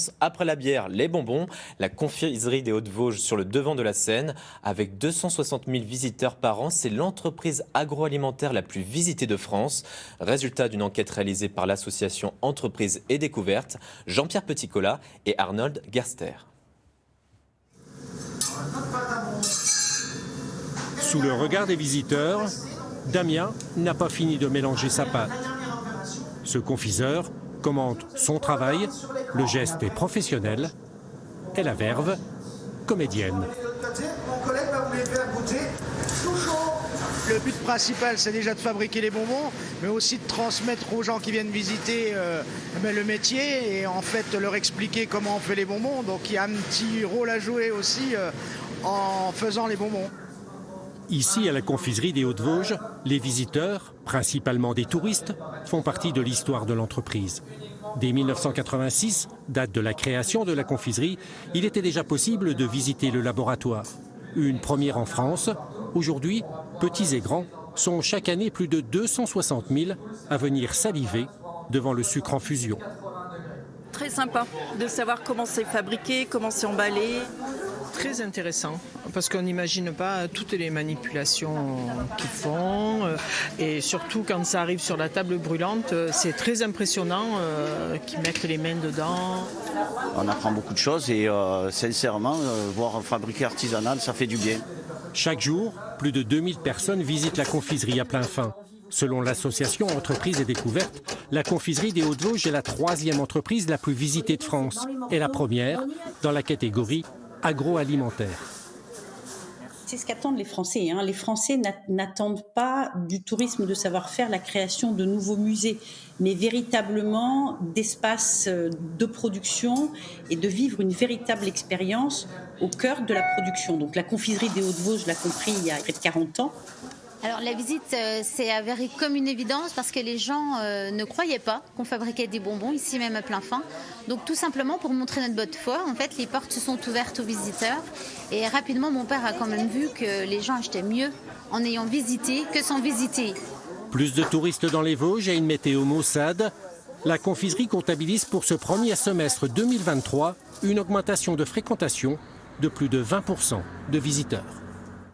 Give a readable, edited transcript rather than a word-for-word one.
France. Après la bière, les bonbons, la confiserie des Hauts-de-Vosges sur le devant de la scène. Avec 260 000 visiteurs par an, c'est l'entreprise agroalimentaire la plus visitée de France. Résultat d'une enquête réalisée par l'association Entreprises et Découvertes, Jean-Pierre Petitcola et Arnold Gerster. Sous le regard des visiteurs, Damien n'a pas fini de mélanger sa pâte. Ce confiseur commente son travail, le geste est professionnel et la verve comédienne. Le but principal, c'est déjà de fabriquer les bonbons, mais aussi de transmettre aux gens qui viennent visiter le métier et en fait leur expliquer comment on fait les bonbons. Donc il y a un petit rôle à jouer aussi en faisant les bonbons. Ici, à la confiserie des Hauts-de-Vosges, les visiteurs, principalement des touristes, font partie de l'histoire de l'entreprise. Dès 1986, date de la création de la confiserie, il était déjà possible de visiter le laboratoire. Une première en France. Aujourd'hui, petits et grands sont chaque année plus de 260 000 à venir saliver devant le sucre en fusion. Très sympa de savoir comment c'est fabriqué, comment c'est emballé. Très intéressant, parce qu'on n'imagine pas toutes les manipulations qu'ils font. Et surtout, quand ça arrive sur la table brûlante, c'est très impressionnant qu'ils mettent les mains dedans. On apprend beaucoup de choses et sincèrement, voir fabriquer artisanal, ça fait du bien. Chaque jour, plus de 2000 personnes visitent la confiserie à plein fin. Selon l'association Entreprises et Découvertes, la confiserie des Hauts-de-Vosges est la 3e entreprise la plus visitée de France et la première dans la catégorie agroalimentaire. C'est ce qu'attendent les Français. Les Français n'attendent pas du tourisme de savoir-faire la création de nouveaux musées, mais véritablement d'espaces de production et de vivre une véritable expérience au cœur de la production. Donc la confiserie des Hauts-de-Vosges, je l'ai compris il y a près de 40 ans. Alors la visite s'est avérée comme une évidence parce que les gens ne croyaient pas qu'on fabriquait des bonbons ici même à plein fin. Donc tout simplement pour montrer notre bonne foi, en fait les portes se sont ouvertes aux visiteurs et rapidement mon père a quand même vu que les gens achetaient mieux en ayant visité que sans visiter. Plus de touristes dans les Vosges et une météo maussade, la confiserie comptabilise pour ce premier semestre 2023 une augmentation de fréquentation de plus de 20% de visiteurs.